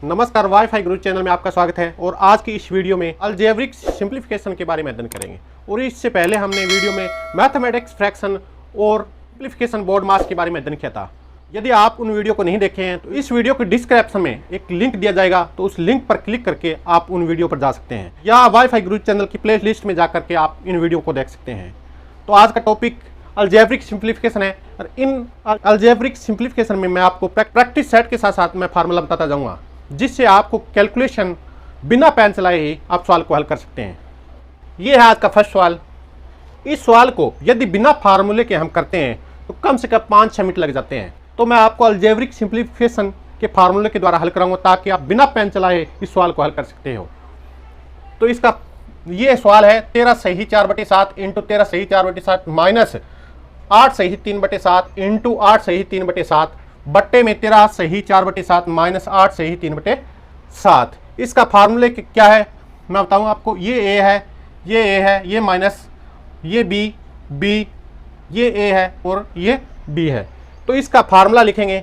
नमस्कार, वाईफाई गुरु चैनल में आपका स्वागत है। और आज की इस वीडियो में अलजेब्रिक सिंप्लीफिकेशन के बारे में अध्ययन करेंगे। और इससे पहले हमने वीडियो में मैथमेटिक्स फ्रैक्शन और सिंप्लीफिकेशन बोर्ड मास के बारे में अध्ययन किया था। यदि आप उन वीडियो को नहीं देखे हैं तो इस वीडियो के डिस्क्रिप्शन में एक लिंक दिया जाएगा, तो उस लिंक पर क्लिक करके आप उन वीडियो पर जा सकते हैं, या वाईफाई गुरु चैनल की प्ले लिस्ट में जाकर के आप इन वीडियो को देख सकते हैं। तो आज का टॉपिक अलजेब्रिक सिंप्लीफिकेशन है। और इन अलजेब्रिक सिंप्लीफिकेशन में मैं आपको प्रैक्टिस सेट के साथ साथ मैं फार्मूला बताता जाऊंगा, जिससे आपको कैलकुलेशन बिना पेन चलाए ही आप सवाल को हल कर सकते हैं। ये है आज का फर्स्ट सवाल। इस सवाल को यदि बिना फार्मूले के हम करते हैं तो कम से कम 5-6 मिनट लग जाते हैं। तो मैं आपको अलजेब्रिक सिंप्लीफिकेशन के फार्मूले के द्वारा हल कराऊंगा, ताकि आप बिना पेन चलाए इस सवाल को हल कर सकते हो। तो इसका ये सवाल है 13 सही 4/7 इंटू 13 सही 4/7 माइनस 8 सही 3/7 इंटू 8 सही 3/7 बट्टे में 13 सही 4/7 माइनस 8 सही 3/7। इसका फार्मूले क्या है मैं बताऊं आपको। ये ए है, ये ए है, ये माइनस, ये बी, ये ए है और ये बी है। तो इसका फार्मूला लिखेंगे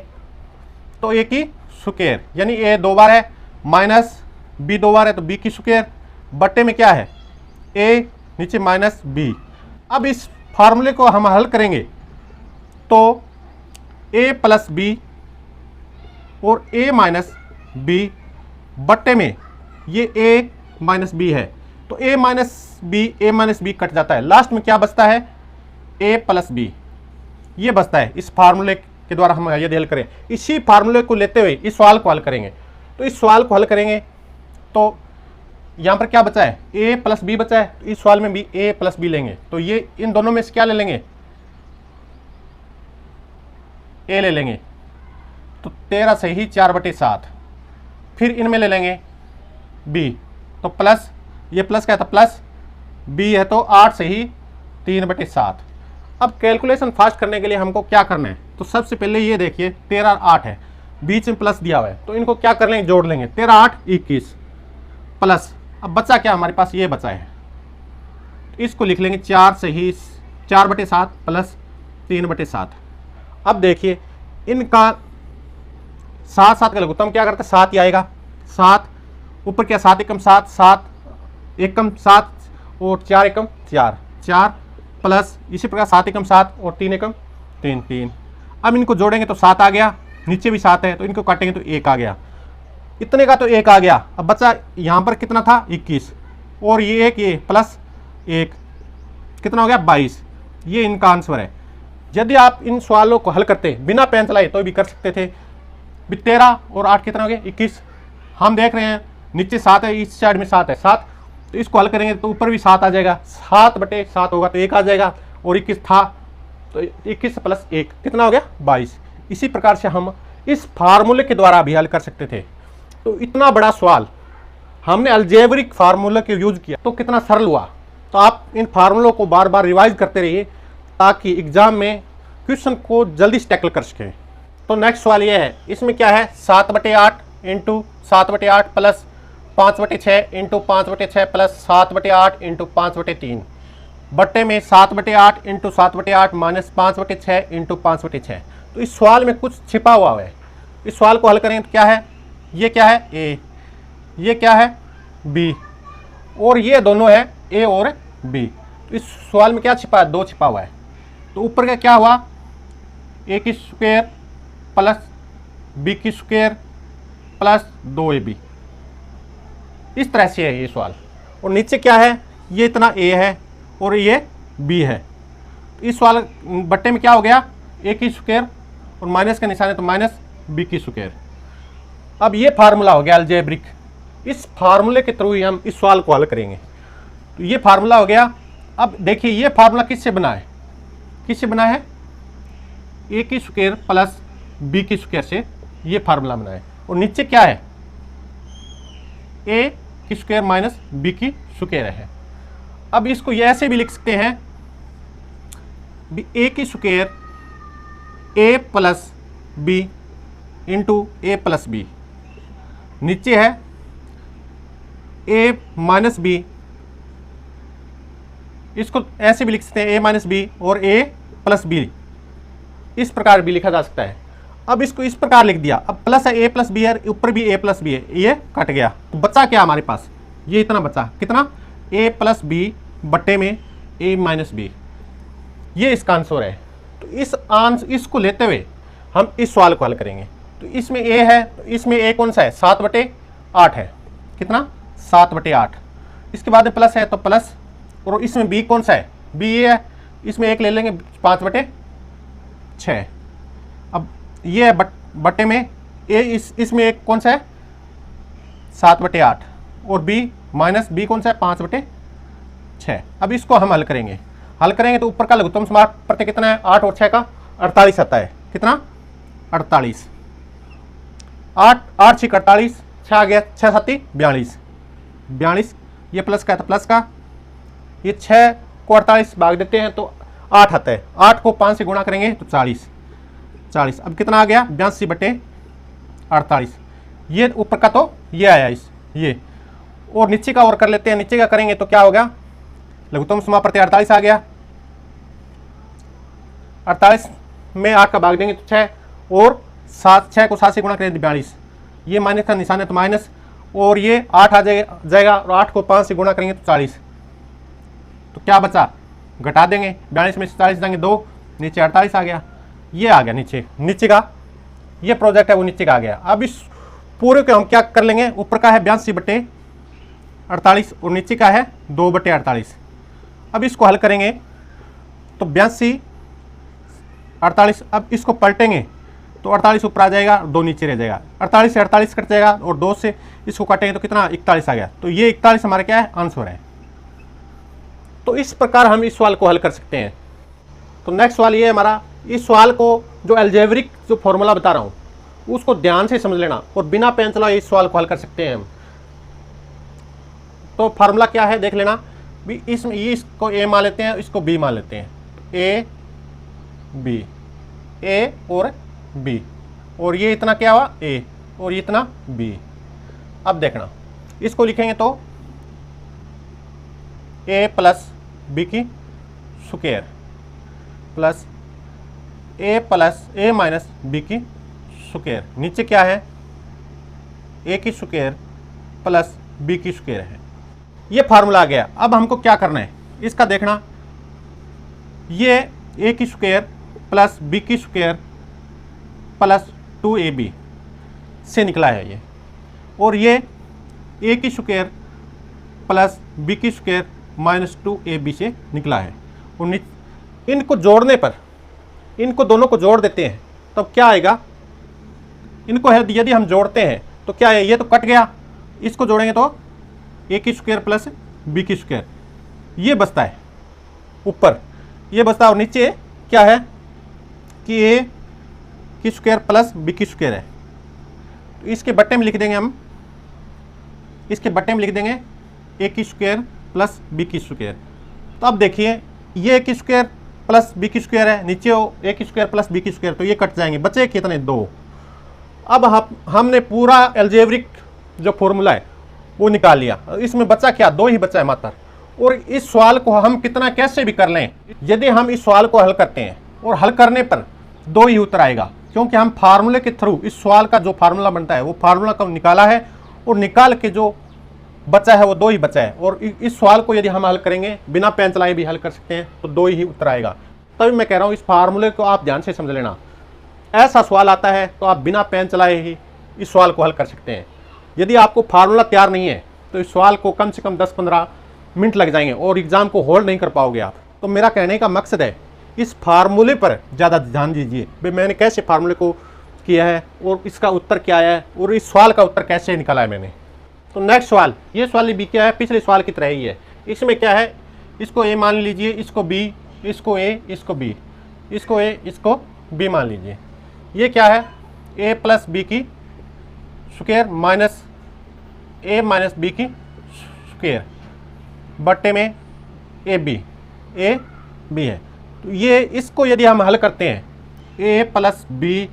तो ए की स्क्वायर, यानी ए 2 बार है, माइनस बी 2 बार है तो बी की स्क्वायर, बट्टे में क्या है ए नीचे माइनस बी। अब इस फार्मूले को हम हल करेंगे तो ए प्लस बी और ए माइनस बी बट्टे में ये ए माइनस बी है, तो ए माइनस बी कट जाता है। लास्ट में क्या बचता है ए प्लस बी, ये बचता है। इस फार्मूले के द्वारा हम यदि हल करें, इसी फार्मूले को लेते हुए इस सवाल को हल करेंगे। तो इस सवाल को हल करेंगे तो यहाँ पर क्या बचा है ए प्लस बी बचा है, तो इस सवाल में भी ए प्लस बी लेंगे। तो ये इन दोनों में से क्या ले लेंगे ए ले लेंगे, तो 13 सही 4/7। फिर इनमें ले लेंगे बी, तो प्लस, ये प्लस क्या था प्लस बी है, तो 8 सही 3/7। अब कैलकुलेशन फास्ट करने के लिए हमको क्या करना है, तो सबसे पहले ये देखिए 13 8 है, बीच में प्लस दिया हुआ है, तो इनको क्या कर लेंगे जोड़ लेंगे। 13 8 21 प्लस, अब बचा क्या हमारे पास ये बचा है, इसको लिख लेंगे 4 सही 4/7 प्लस 3/7। अब देखिए इनका 7 7 का लघुत्तम क्या करता है 7 ही आएगा। 7 ऊपर क्या 7 एकम 7, 7 एकम 7 और 4 एकम 4 4 प्लस इसी प्रकार 7 एकम 7 और 3 एकम 3 3। अब इनको जोड़ेंगे तो 7 आ गया, नीचे भी 7 है, तो इनको काटेंगे तो 1 आ गया, इतने का तो 1 आ गया। अब बचा यहाँ पर कितना था 21 और ये 1 ये प्लस 1 कितना हो गया 22। ये इनका आंसर है। यदि आप इन सवालों को हल करते बिना पेन चलाए तो भी कर सकते थे। 13 और 8 कितना हो गया 21। हम देख रहे हैं नीचे 7 है, इस साइड में 7 है 7, तो इसको हल करेंगे तो ऊपर भी 7 आ जाएगा, 7/7 होगा तो 1 आ जाएगा, और 21 था तो 21 प्लस 1 कितना हो गया 22। इसी प्रकार से हम इस फार्मूले के द्वारा भी हल कर सकते थे। तो इतना बड़ा सवाल हमने अलजेब्रिक फार्मूले के यूज किया तो कितना सरल हुआ। तो आप इन फार्मूलों को बार बार रिवाइज करते रहिए, ताकि एग्जाम में क्वेश्चन को जल्दी से टैकल कर सकें। तो नेक्स्ट सवाल ये है, इसमें क्या है 7/8 into 7/8 plus 5/6 into 5/6 plus 7/8 into 5/3 बट्टे में 7/8 इंटू 7/8 माइनस 5/6 इंटू 5/6। तो इस सवाल में कुछ छिपा हुआ है। इस सवाल को हल करें तो क्या है, ये क्या है ए, ये क्या है बी, और ये दोनों है ए और बी। तो इस सवाल में क्या छिपा है 2 छिपा हुआ है। तो ऊपर का क्या हुआ ए की स्क्वायर प्लस बी की स्क्वायर प्लस 2ab, इस तरह से है ये सवाल। और नीचे क्या है ये इतना ए है और ये बी है। तो इस सवाल बट्टे में क्या हो गया ए की स्क्वायर और माइनस का निशान है तो माइनस बी की स्क्वायर। अब ये फार्मूला हो गया अलजेब्रिक। इस फार्मूले के थ्रू ही हम इस सवाल को हल करेंगे। तो ये फार्मूला हो गया। अब देखिए ये फार्मूला किससे बना है, किससे बना है ए की स्क्वायर प्लस बी की स्क्वायर से ये फार्मूला बना है। और नीचे क्या है ए की स्क्वायर माइनस बी की स्क्वायर है। अब इसको ये ऐसे भी लिख सकते हैं ए की स्क्वायर ए प्लस बी इंटू ए प्लस बी, नीचे है ए माइनस बी, इसको ऐसे भी लिख सकते हैं ए माइनस बी और ए प्लस बी, इस प्रकार भी लिखा जा सकता है। अब इसको इस प्रकार लिख दिया, अब प्लस है, ए प्लस बी है, ऊपर भी ए प्लस बी है, ये कट गया, तो बचा क्या हमारे पास, ये इतना बचा, कितना, ए प्लस बी बट्टे में ए माइनस बी, ये इसका आंसर है। तो इसको लेते हुए हम इस सवाल को हल करेंगे। तो इसमें ए है, तो इसमें ए कौन सा है, 7/8 है, कितना, 7/8। इसके बाद में प्लस है तो प्लस, और इसमें बी कौन सा है, बी ए है, इसमें एक ले लेंगे 5/6। अब ये है बट्टे में ए, इसमें एक कौन सा है 7/8, और बी माइनस बी कौन सा है 5/6। अब इसको हम हल करेंगे तो ऊपर का लघुत्तम समार्ग प्रत्यय कितना है, 8 और 6 का 48 आता है, कितना, 48, 8 6 48, 6 आ गया, 6 7 42, ये प्लस का है तो प्लस का, ये 6 को 48 भाग देते हैं तो 8 आता है, 8 को 5 से गुणा करेंगे तो 40। अब कितना आ गया, 82/48, ये ऊपर का तो ये आया ये, और नीचे का और कर लेते हैं, नीचे का करेंगे तो क्या होगा, लघुत्तम समार्ग प्रत्यय 48 आ गया, 48 में 8 का भाग देंगे तो 6, और 6 को 7 से गुणा करेंगे तो 42, ये माइनस का निशान है तो माइनस, और ये 8 आ जाएगा, और 8 को 5 से गुणा करेंगे तो 40, तो क्या बचा, घटा देंगे, 42 में से 40 देंगे 2, नीचे 48 आ गया, ये आ गया नीचे का, ये प्रोजेक्ट है वो नीचे का आ गया। अब इस पूरे को हम क्या कर लेंगे, ऊपर का है 82/48 और नीचे का है 2/48। अब इसको हल करेंगे तो 82/48, अब इसको पलटेंगे तो 48 ऊपर आ जाएगा, 2 नीचे रह जाएगा, 48 से 48 कट जाएगा, और 2 से इसको काटेंगे तो कितना, 41 आ गया। तो ये 41 हमारा क्या है, आंसर है। तो इस प्रकार हम इस सवाल को हल कर सकते हैं। तो नेक्स्ट सवाल ये है हमारा, इस सवाल को जो अलजेब्रिक जो फॉर्मूला बता रहा हूँ उसको ध्यान से समझ लेना, और बिना पेन चलाए इस सवाल को हल कर सकते हैं हम। तो फार्मूला क्या है देख लेना, भी इसमें इसको ए मान लेते हैं, इसको बी मान लेते हैं, ए बी, ए और बी, और ये इतना क्या हुआ ए, और ये इतना बी। अब देखना इसको लिखेंगे तो ए प्लस बी की स्क्वायर प्लस ए माइनस बी की स्क्वायर, नीचे क्या है, ए की स्क्वायर प्लस बी की स्क्वायर है। ये फार्मूला आ गया। अब हमको क्या करना है, इसका देखना, ये ए की स्क्वायर प्लस बी की स्क्वायर प्लस 2ab से निकला है ये, और ये ए की स्क्वायर प्लस बी की स्क्वायर माइनस 2ab से निकला है। और इनको जोड़ने पर, इनको दोनों को जोड़ देते हैं तब क्या आएगा, इनको है यदि हम जोड़ते हैं तो क्या है, ये तो कट गया, इसको जोड़ेंगे तो ए की स्क्वायर प्लस बी की स्क्वायर, ये बचता है ऊपर, ये बचता है, और नीचे क्या है कि ए की स्क्वायर प्लस बी की स्क्वायर है। तो इसके बट्टे में लिख देंगे हम, इसके बट्टे में लिख देंगे ए की स्क्वायर प्लस बी की स्क्वायर। तो अब देखिए ये ए की स्क्वायर प्लस बी की स्क्वायर है, नीचे हो ए की स्क्वायर प्लस बी की स्क्वायर, तो ये कट जाएंगे, बचे कितने, 2। अब हमने पूरा अलजेब्रिक जो फॉर्मूला है वो निकाल लिया, इसमें बचा क्या, 2 ही बचा है मात्र। और इस सवाल को हम कितना कैसे भी कर लें, यदि हम इस सवाल को हल करते हैं और हल करने पर 2 ही उत्तर आएगा, क्योंकि हम फार्मूले के थ्रू इस सवाल का जो फार्मूला बनता है वो फार्मूला को निकाला है, और निकाल के जो बचा है वो 2 ही बचा है। और इस सवाल को यदि हम हल करेंगे, बिना पेन चलाए भी हल कर सकते हैं, तो 2 ही उत्तर आएगा। तभी मैं कह रहा हूँ इस फार्मूले को आप ध्यान से समझ लेना। ऐसा सवाल आता है तो आप बिना पेन चलाए ही इस सवाल को हल कर सकते हैं। यदि आपको फार्मूला तैयार नहीं है तो इस सवाल को कम से कम 10-15 मिनट लग जाएंगे और एग्ज़ाम को होल्ड नहीं कर पाओगे आप। तो मेरा कहने का मकसद है, इस फार्मूले पर ज़्यादा ध्यान दीजिए, भाई मैंने कैसे फार्मूले को किया है और इसका उत्तर क्या आया है और इस सवाल का उत्तर कैसे निकाला है मैंने। तो नेक्स्ट सवाल, ये सवाल भी क्या है, पिछले सवाल की तरह ही है। इसमें क्या है, इसको ए मान लीजिए, इसको बी, इसको ए, इसको बी, इसको ए, इसको बी मान लीजिए। ये क्या है, ए प्लस बी की स्क्वायर माइनस ए माइनस बी की स्क्वायर बट्टे में ए बी है। तो ये इसको यदि हम हल करते हैं, ए प्लस बी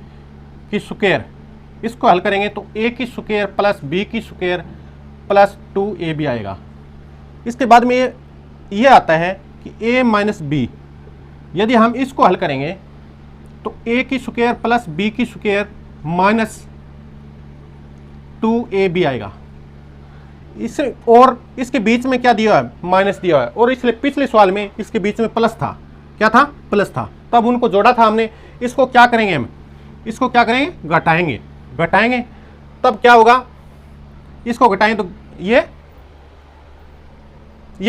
की स्क्वायर, इसको हल करेंगे तो ए की स्क्वायर प्लस बी की स्क्वायर प्लस 2ab आएगा। इसके बाद में ये आता है कि ए माइनस बी, यदि हम इसको हल करेंगे तो a की स्क्वायर प्लस b की स्क्वायर माइनस 2ab आएगा। इसे और इसके बीच में क्या दिया है, माइनस दिया है, और इसलिए पिछले सवाल में इसके बीच में प्लस था। क्या था, प्लस था। तब उनको जोड़ा था हमने। इसको क्या करेंगे हम, इसको क्या करेंगे, घटाएंगे। घटाएंगे तब क्या होगा, इसको घटाएंगे तो ये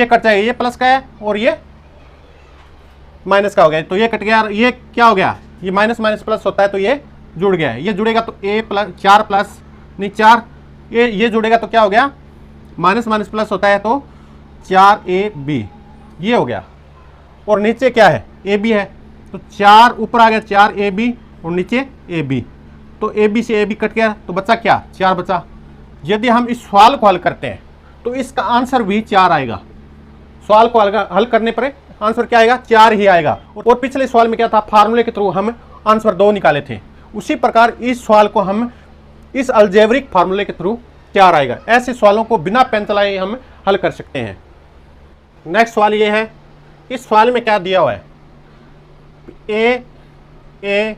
कट जाएगा, ये प्लस का है और ये माइनस का हो गया, तो ये कट गया। ये क्या हो गया, ये माइनस माइनस प्लस होता है तो ये जुड़ गया है। ये जुड़ेगा तो a प्लस 4 प्लस नहीं 4, ये जुड़ेगा तो क्या हो गया, माइनस माइनस प्लस होता है तो 4ab, ये हो गया। और नीचे क्या है, ab है, तो 4 ऊपर आ गया 4ab और नीचे ab, तो ab से ab कट गया तो बचा क्या, 4 बचा। यदि हम इस सवाल को हल करते हैं तो इसका आंसर भी 4 आएगा। सवाल को हल करने पर आंसर क्या आएगा, 4 ही आएगा। और पिछले सवाल में क्या था, फार्मूले के थ्रू हम आंसर 2 निकाले थे। उसी प्रकार इस सवाल को हम इस अलजेब्रिक फार्मूले के थ्रू 4 आएगा। ऐसे सवालों को बिना पेन चलाए हम हल कर सकते हैं। नेक्स्ट सवाल ये है, इस सवाल में क्या दिया हुआ है, a a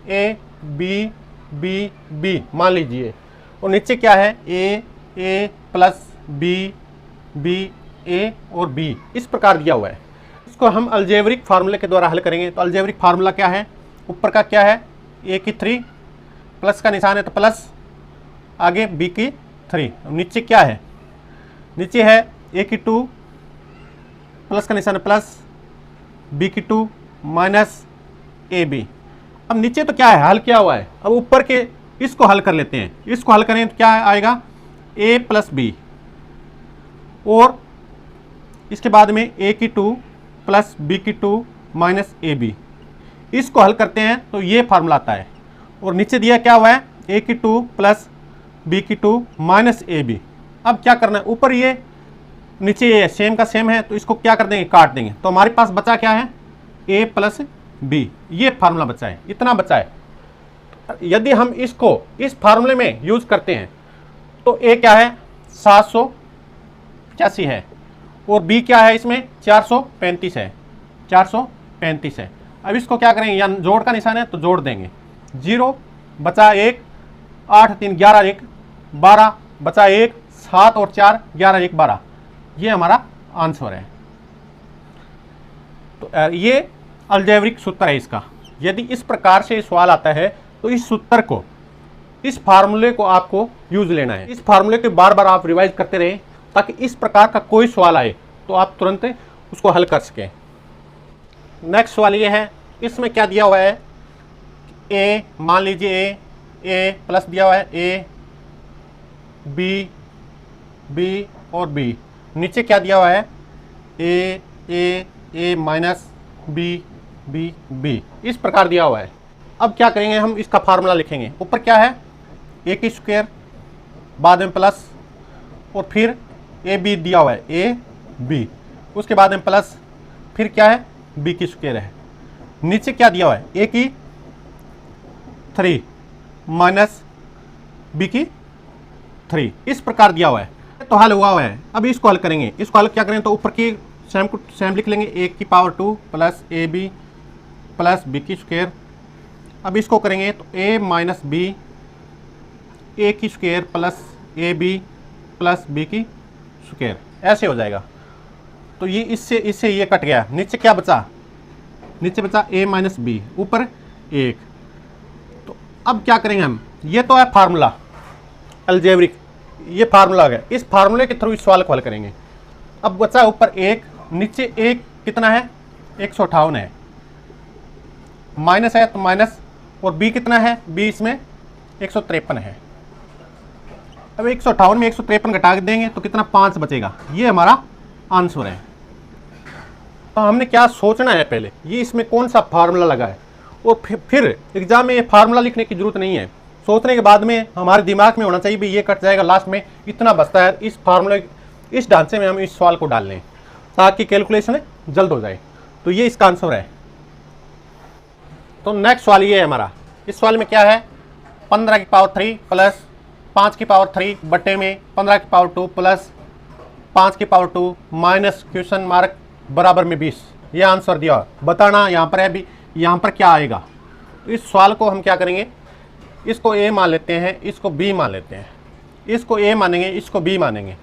a b b b मान लीजिए, और नीचे क्या है, a plus b b a और b, इस प्रकार दिया हुआ है। इसको हम अलजेब्रिक फार्मूले के द्वारा हल करेंगे। तो अलजेब्रिक फार्मूला क्या है, ऊपर का क्या है, a की 3 प्लस का निशान है तो प्लस, आगे b की 3, नीचे क्या है, नीचे है a की 2 प्लस का निशान है प्लस, b की 2 माइनस ab। अब नीचे तो क्या है, हल किया हुआ है। अब ऊपर के इसको हल कर लेते हैं। इसको हल करें तो क्या आएगा, a प्लस b, और इसके बाद में a की 2 प्लस b की 2 माइनस ab। इसको हल करते हैं तो ये फार्मूला आता है। और नीचे दिया क्या हुआ है, a की 2 प्लस b की 2 माइनस ab। अब क्या करना है, ऊपर ये नीचे ये सेम का सेम है तो इसको क्या कर देंगे, काट देंगे। तो हमारे पास बचा क्या है, a प्लस b, ये फार्मूला बचा है, इतना बचा है। यदि हम इसको इस फार्मूले में यूज करते हैं तो a क्या है, 785 है, और b क्या है, इसमें 435 है, 435 है। अब इसको क्या करेंगे, या जोड़ का निशान है तो जोड़ देंगे, 0 बचा 1, 8 3 11 1 12 बचा 1, 7 और 4 11 1 12, ये हमारा आंसर है। तो ये अलजेब्रिक सूत्र है इसका। यदि इस प्रकार से सवाल आता है तो इस सूत्र को, इस फार्मूले को आपको यूज लेना है। इस फार्मूले को बार बार आप रिवाइज करते रहें ताकि इस प्रकार का कोई सवाल आए तो आप तुरंत उसको हल कर सकें। नेक्स्ट सवाल ये है, इसमें क्या दिया हुआ है, a मान लीजिए a प्लस दिया हुआ है, a b b और b, नीचे क्या दिया हुआ है, a minus b b b, इस प्रकार दिया हुआ है। अब क्या करेंगे, हम इसका फार्मूला लिखेंगे। ऊपर क्या है, a की स्क्वायर, बाद में प्लस, और फिर a b दिया हुआ है, a b, उसके बाद में प्लस, फिर क्या है, b की स्क्वायर है। नीचे क्या दिया हुआ है, a की 3 माइनस b की 3, इस प्रकार दिया हुआ है। तो हल हुआ है। अब इसको हल करेंगे। इसको हल क्या करें, तो ऊपर की सेम को सेम लिख लेंगे, a की power 2 plus A B plus B की स्क्वायर। अब इसको करेंगे तो a माइनस बी, ए की square plus A B plus B की स्क्वायर, ऐसे हो जाएगा। तो ये इससे ये कट गया। नीचे क्या बचा, नीचे बचा a माइनस बी, ऊपर 1। तो अब क्या करेंगे हम, ये तो है फार्मूला अलजेब्रिक, ये फार्मूला आ गया। इस फार्मूले के थ्रू इस सवाल को हल करेंगे। अब बचा ऊपर 1, नीचे 1 कितना है, 158 है, माइनस है तो माइनस, और b कितना है, b इसमें 153 है। अब 158 में 153 घटा देंगे तो कितना, 5 बचेगा। ये हमारा आंसर है। तो हमने क्या सोचना है पहले, ये इसमें कौन सा फार्मूला लगा है, और फिर एग्जाम में ये फार्मूला लिखने की जरूरत नहीं है। सोचने के बाद में हमारे दिमाग में होना चाहिए भी ये कट जाएगा, लास्ट में इतना बचता है। इस फार्मूले, इस ढांचे में हम इस सवाल को डाल लें ताकि कैलकुलेशन जल्द हो जाए। तो ये इसका आंसर है। तो नेक्स्ट सवाल ये है हमारा। इस सवाल में क्या है, 15 की पावर 3 प्लस 5 की पावर 3 बट्टे में 15 की पावर 2 प्लस 5 की पावर 2 माइनस क्वेश्चन मार्क बराबर में 20। ये आंसर दिया। बताना यहाँ पर है भी, यहाँ पर क्या आएगा। तो इस सवाल को हम क्या करेंगे, इसको ए मान लेते हैं, इसको बी मान लेते हैं, इसको ए मानेंगे, इसको बी मानेंगे।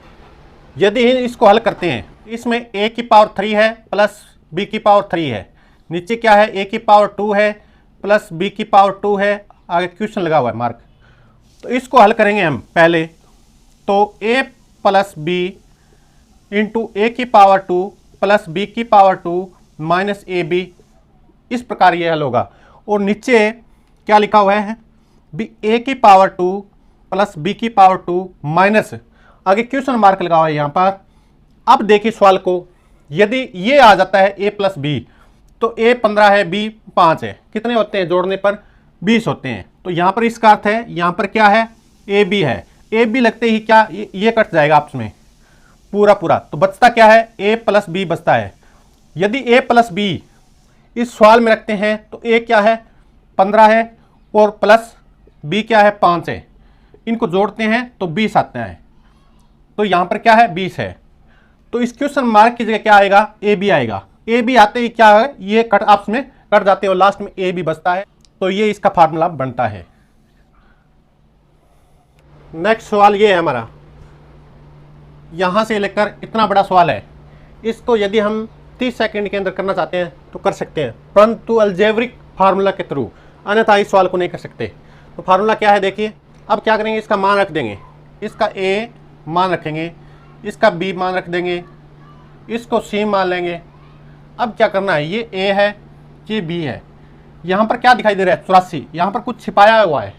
यदि इसको हल करते हैं, इसमें ए की पावर 3 है प्लस बी की पावर 3 है, नीचे क्या है ए की पावर 2 है प्लस बी की पावर 2 है, आगे क्वेश्चन लगा हुआ है मार्क। तो इसको हल करेंगे हम पहले, तो ए प्लस बी इंटू ए की पावर 2 प्लस बी की पावर 2 माइनस ए बी, इस प्रकार ये हल होगा। और नीचे क्या लिखा हुआ है, बी ए की पावर 2 प्लस बी की पावर 2 माइनस, आगे क्वेश्चन मार्क लगा हुआ है यहाँ पर। अब देखिए सवाल को, यदि ये आ जाता है ए प्लस बी, तो ए 15 है, बी 5 है, कितने होते हैं जोड़ने पर 20 होते हैं। तो यहाँ पर इसका अर्थ है, यहाँ पर क्या है ए बी है, ए बी लगते ही क्या ये कट जाएगा आपस में पूरा पूरा, तो बचता क्या है ए प्लस बी बचता है। यदि ए प्लस बी इस सवाल में रखते हैं तो ए क्या है 15 है और प्लस बी क्या है 5 है, इनको जोड़ते हैं तो 20 आता है, तो यहाँ पर क्या है 20 है। तो इस क्वेश्चन मार्क की जगह क्या आएगा ए बी आएगा, ए बी आते ही क्या है ये कट आपस में कट जाते हैं और लास्ट में ए बी बचता है, तो ये इसका फार्मूला बनता है। नेक्स्ट सवाल ये है हमारा, यहाँ से लेकर इतना बड़ा सवाल है, इसको यदि हम 30 सेकंड के अंदर करना चाहते हैं तो कर सकते हैं, परंतु अलजेब्रिक फार्मूला के थ्रू, अन्यथा इस सवाल को नहीं कर सकते। तो फार्मूला क्या है देखिए, अब क्या करेंगे, इसका मान रख देंगे, इसका ए मान रखेंगे, इसका बी मान रख देंगे, इसको सी मान लेंगे। अब क्या करना है, ये ए है, ये बी है, यहाँ पर क्या दिखाई दे रहा है 84, यहाँ पर कुछ छिपाया हुआ है,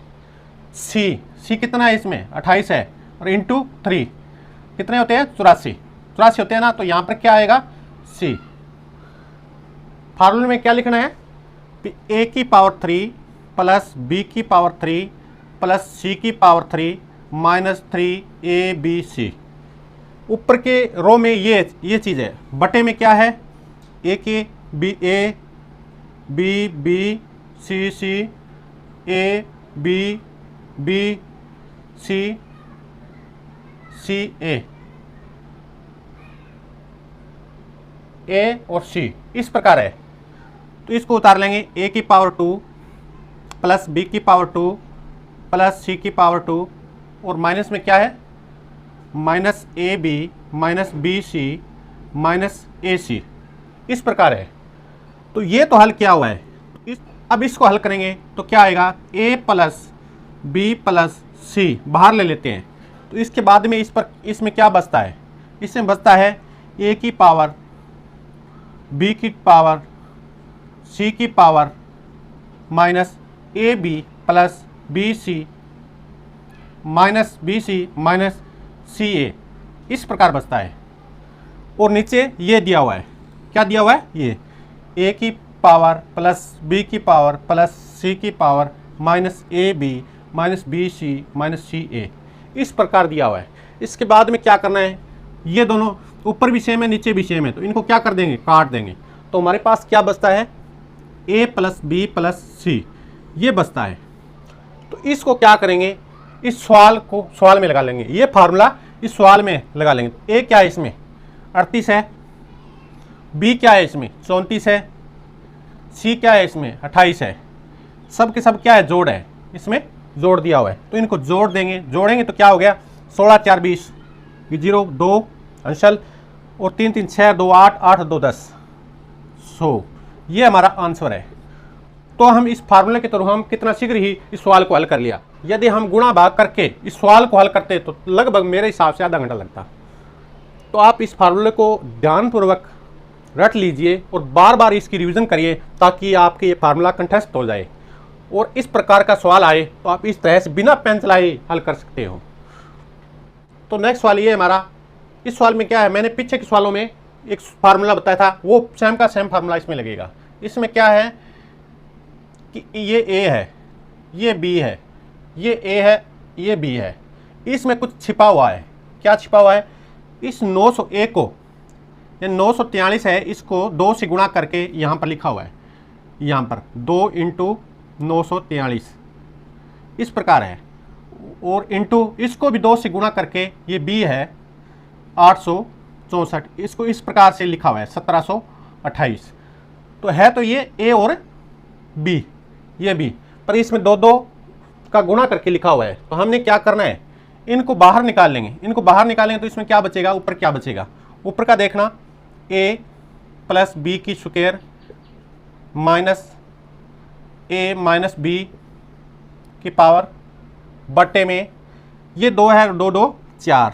सी कितना है इसमें 28 है, और इंटू 3 कितने होते हैं 84 होते हैं ना, तो यहाँ पर क्या आएगा सी। फार्मूले में क्या लिखना है, ए की पावर 3 प्लस बी की पावर 3 प्लस सी की power 3 minus 3 A B C. ऊपर के रो में ये चीज़ है, बटे में क्या है ए के B A B B C C A B B C C A और सी, इस प्रकार है। तो इसको उतार लेंगे, ए की पावर 2 प्लस बी की पावर 2 प्लस सी की पावर 2 और माइनस में क्या है minus A B minus B C minus A C, इस प्रकार है। तो ये तो हल किया हुआ है, अब इसको हल करेंगे तो क्या आएगा ए प्लस बी प्लस सी बाहर ले लेते हैं, तो इसके बाद में इसमें क्या बचता है, इसमें बचता है ए की पावर बी की पावर सी की power minus A B plus B C minus B C minus C A, इस प्रकार बचता है। और नीचे ये दिया हुआ है, क्या दिया हुआ है, ये ए की पावर प्लस बी की पावर प्लस सी की power minus A B minus B C minus C A, इस प्रकार दिया हुआ है। इसके बाद में क्या करना है, ये दोनों ऊपर भी सेम है नीचे भी सेम है, तो इनको क्या कर देंगे काट देंगे, तो हमारे पास क्या बचता है ए प्लस बी प्लस सी, ये बचता है। तो इसको क्या करेंगे, इस सवाल में लगा लेंगे, ये फार्मूला इस सवाल में लगा लेंगे। ए क्या है इसमें 38 है, बी क्या है इसमें 34 है, सी क्या है इसमें 28 है, सब के सब क्या है जोड़ है, इसमें जोड़ दिया हुआ है, तो इनको जोड़ देंगे, जोड़ेंगे तो क्या हो गया 16 4 20, 0 2 अंशल और 3 3 6 2 8 8 2 10, सो ये हमारा आंसर है। तो हम इस फार्मूले के थ्रू हम कितना शीघ्र ही इस सवाल को हल कर लिया। यदि हम गुणा भाग करके इस सवाल को हल करते तो लगभग मेरे हिसाब से आधा घंटा लगता। तो आप इस फार्मूले को ध्यानपूर्वक रट लीजिए और बार बार इसकी रिवीजन करिए, ताकि आपके ये फार्मूला कंठस्थ हो जाए और इस प्रकार का सवाल आए तो आप इस तरह से बिना पेन चलाए हल कर सकते हो। तो नेक्स्ट सवाल ये हमारा, इस सवाल में क्या है, मैंने पीछे के सवालों में एक फार्मूला बताया था, वो सेम का सेम फार्मूला इसमें लगेगा। इसमें क्या है कि ये ए है, ये बी है, ये ए है, ये बी है, इसमें कुछ छिपा हुआ है। क्या छिपा हुआ है, इस 901 को, ये 943 है, इसको 2 से गुणा करके यहाँ पर लिखा हुआ है, यहाँ पर 2 इंटू 943 इस प्रकार है, और इंटू इसको भी 2 से गुणा करके ये बी है 864, इसको इस प्रकार से लिखा हुआ है 1728। तो है तो ये ए और बी, ये बी, पर इसमें दो दो का गुणा करके लिखा हुआ है, तो हमने क्या करना है, इनको बाहर निकाल लेंगे। इनको बाहर निकालेंगे तो इसमें क्या बचेगा, ऊपर क्या बचेगा, ऊपर का देखना a प्लस बी की square minus a minus B की पावर बट्टे में ये दो है, दो दो चार,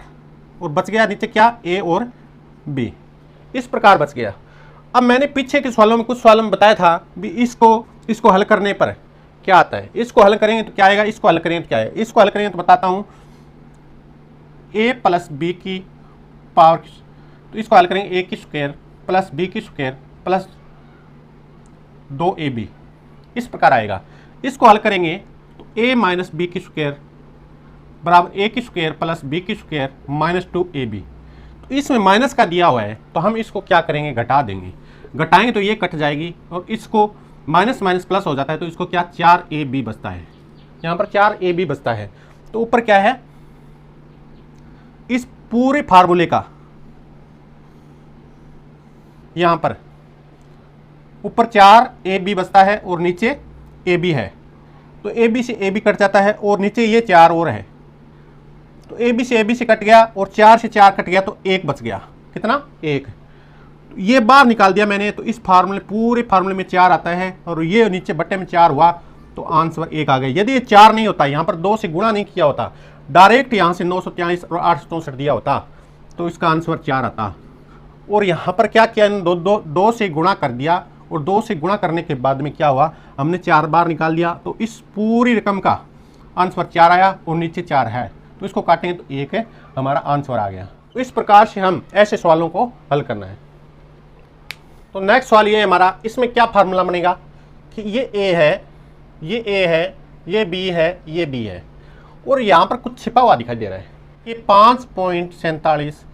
और बच गया नीचे क्या, a और b, इस प्रकार बच गया। अब मैंने पीछे के सवालों में कुछ सवालों में बताया था भी इसको हल करने पर क्या आता है, इसको हल करेंगे तो क्या आएगा, इसको हल करेंगे तो क्या है, इसको हल करेंगे तो बताता हूँ a प्लस बी की पावर, तो इसको हल करेंगे a की स्क्वायर प्लस बी की स्क्वायर प्लस 2ab, इस प्रकार आएगा। इसको हल करेंगे तो a माइनस बी की स्क्वायर बराबर a की स्क्वायर प्लस बी की स्क्वायर माइनस 2ab, तो इसमें माइनस का दिया हुआ है तो हम इसको क्या करेंगे, घटा देंगे। घटाएंगे तो ये कट जाएगी और इसको माइनस माइनस प्लस हो जाता है, तो इसको क्या 4ab बचता है, यहाँ पर 4ab बचता है। तो ऊपर क्या है, इस पूरे फार्मूले का यहाँ पर ऊपर 4ab बचता है और नीचे ab है, तो ab से ab कट जाता है और नीचे ये 4 और है, तो ab से कट गया और 4 से 4 कट गया तो 1 बच गया, कितना 1, तो ये बाहर निकाल दिया मैंने, तो इस फार्मूले पूरे फार्मूले में 4 आता है और ये नीचे बट्टे में 4 हुआ तो आंसर 1 आ गया। यदि ये 4 नहीं होता, यहाँ पर 2 से गुणा नहीं किया होता, डायरेक्ट यहाँ से 943 और 864 दिया होता तो इसका आंसर 4 आता, और यहाँ पर क्या किया, दो से गुणा कर दिया और 2 से गुणा करने के बाद में क्या हुआ, हमने 4 बार निकाल दिया, तो इस पूरी रकम का आंसर 4 आया और नीचे 4 है, तो इसको काटेंगे तो 1 है, हमारा आंसर आ गया। तो इस प्रकार से हम ऐसे सवालों को हल करना है। तो नेक्स्ट सवाल ये है हमारा, इसमें क्या फार्मूला बनेगा कि ये a है, ये a है, ये b है, ये b है, और यहाँ पर कुछ छिपा हुआ दिखाई दे रहा है, ये 5.47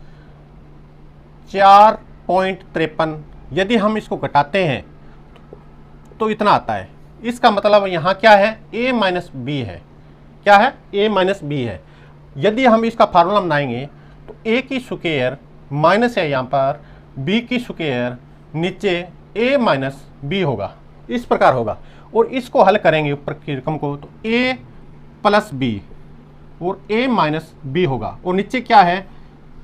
4.53, यदि हम इसको घटाते हैं तो इतना आता है। इसका मतलब यहाँ क्या है, a माइनस बी है, क्या है, a माइनस बी है। यदि हम इसका फार्मूला बनाएंगे तो a की स्क्वायर माइनस है यहाँ पर b की स्क्वायर नीचे a माइनस बी होगा, इस प्रकार होगा, और इसको हल करेंगे ऊपर की रकम को तो a प्लस बी और a माइनस बी होगा, और नीचे क्या है,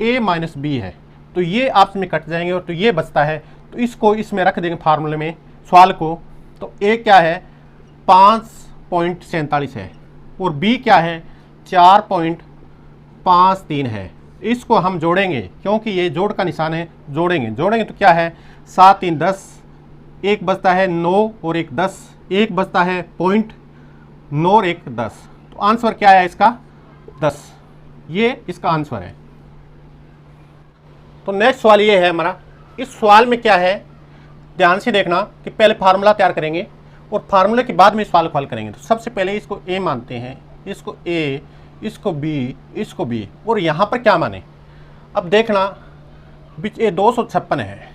a माइनस बी है, तो ये आपस में कट जाएंगे और तो ये बचता है, तो इसको इसमें रख देंगे फार्मूले में सवाल को, तो a क्या है 5.47 है और b क्या है 4.53 है। इसको हम जोड़ेंगे क्योंकि ये जोड़ का निशान है, जोड़ेंगे तो क्या है 7 3 10, एक बचता है 9 और 1 10, एक बचता है 0.9 और 1 10, तो आंसर क्या है इसका 10, ये इसका आंसर है। तो नेक्स्ट सवाल ये है हमारा, इस सवाल में क्या है, ध्यान से देखना कि पहले फार्मूला तैयार करेंगे और फार्मूले के बाद में सवाल को हल करेंगे। तो सबसे पहले इसको a मानते हैं, इसको a, इसको b, इसको b, और यहाँ पर क्या माने, अब देखना बीच ए 256 है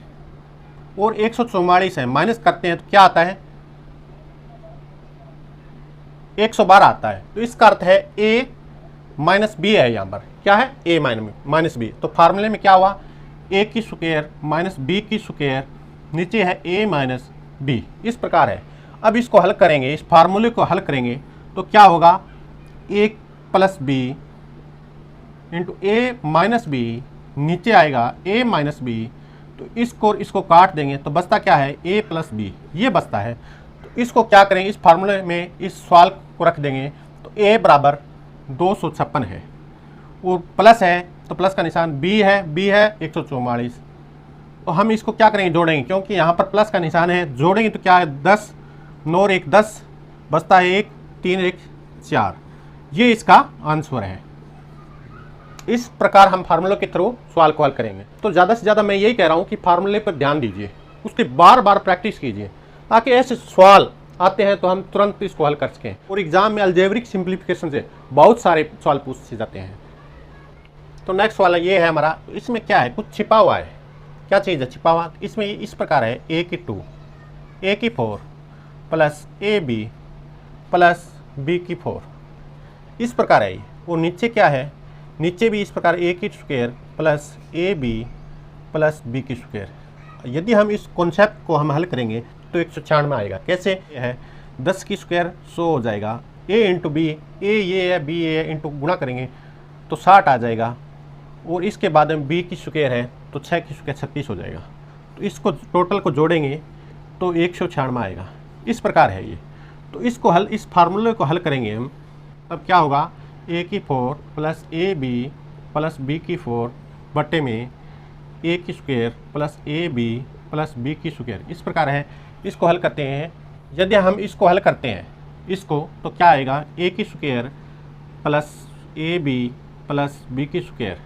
और 144 है, माइनस करते हैं तो क्या आता है 112 आता है, तो इसका अर्थ है a माइनस बी है, यहाँ पर क्या है a माइनस बी, तो फार्मूले में क्या हुआ a की स्क्वायर माइनस b की स्क्वायर नीचे है a माइनस बी, इस प्रकार है। अब इसको हल करेंगे, इस फार्मूले को हल करेंगे तो क्या होगा a plus B into a minus B, नीचे आएगा a माइनस बी, तो इसको काट देंगे तो बचता क्या है a प्लस बी, ये बचता है। तो इसको क्या करेंगे, इस फार्मूले में इस सवाल को रख देंगे, तो a बराबर 256 है और प्लस है तो प्लस का निशान b है 144, तो हम इसको क्या करेंगे जोड़ेंगे, क्योंकि यहाँ पर प्लस का निशान है, जोड़ेंगे तो क्या है 10 9 और 1 10, बचता है 1 3 1 4, ये इसका आंसर है। इस प्रकार हम फार्मूले के थ्रू सवाल को हल करेंगे। तो ज़्यादा से ज़्यादा मैं यही कह रहा हूँ कि फार्मूले पर ध्यान दीजिए, उसके बार बार प्रैक्टिस कीजिए ताकि ऐसे सवाल आते हैं तो हम तुरंत इसको हल कर सकें। और एग्जाम में अलजेब्रिक सिंप्लीफिकेशन से बहुत सारे सवाल पूछे जाते हैं। तो नेक्स्ट वाला ये है हमारा, इसमें क्या है, कुछ छिपा हुआ है, क्या चीज़ है छिपा हुआ, इसमें इस प्रकार है a की 2, a की 4 प्लस ab प्लस b की 4, इस प्रकार है ये, और नीचे क्या है, नीचे भी इस प्रकार a की square plus ab plus b की स्क्वायर। यदि हम इस कॉन्सेप्ट को हम हल करेंगे तो 196 आएगा। कैसे है, 10 की स्क्वायर 100 हो जाएगा। a इंटू बी, ए ये है बी ये है, इंटू गुणा करेंगे तो 60 आ जाएगा। और इसके बाद में b की स्क्वायर है तो 6 की स्क्वायर 36 हो जाएगा। तो इसको टोटल को जोड़ेंगे तो 196 आएगा। इस प्रकार है ये। तो इसको हल, इस फार्मूले को हल करेंगे हम, तब क्या होगा, a की 4 plus A B plus B की 4 बटे में a की square plus A B plus B की स्क्वायर। इस प्रकार है। इसको हल करते हैं। यदि हम इसको हल करते हैं इसको, तो क्या आएगा, a की square plus A B plus B की स्क्वायर,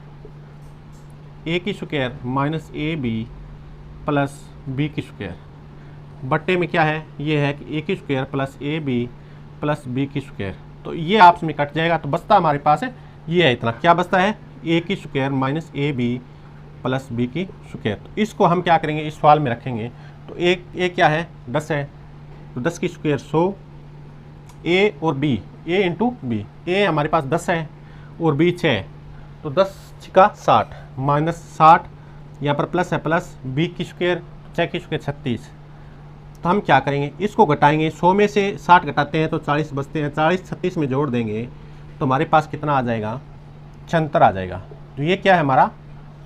ए की square minus A B plus B की स्क्वायर बट्टे में क्या है, ये है कि ए की square plus A B plus B की स्क्वायर। तो ये आपस में कट जाएगा, तो बचता हमारे पास है ये है, इतना क्या बचता है, ए की square minus A B plus B की स्क्वायर। तो इसको हम क्या करेंगे, इस सवाल में रखेंगे। तो ए क्या है, 10 है, तो 10 की स्क्वायर 100, ए और बी, ए इंटू बी, ए हमारे पास 10 है और बी 6 है, तो 10 का 60 माइनस 60, यहाँ पर प्लस है प्लस, बी की स्क्वायर 6 की स्क्वायर 36। तो हम क्या करेंगे, इसको घटाएंगे, 100 में से 60 घटाते हैं तो 40 बचते हैं, 40 36 में जोड़ देंगे तो हमारे पास कितना आ जाएगा, 76 आ जाएगा। तो ये क्या है, हमारा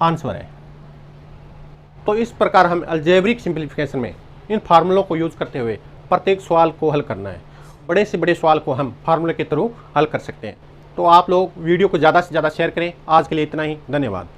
आंसर है। तो इस प्रकार हम अलजेब्रिक सिंप्लीफिकेशन में इन फार्मूलों को यूज़ करते हुए प्रत्येक सवाल को हल करना है। बड़े से बड़े सवाल को हम फार्मूले के थ्रू हल कर सकते हैं। तो आप लोग वीडियो को ज़्यादा से ज़्यादा शेयर करें। आज के लिए इतना ही, धन्यवाद।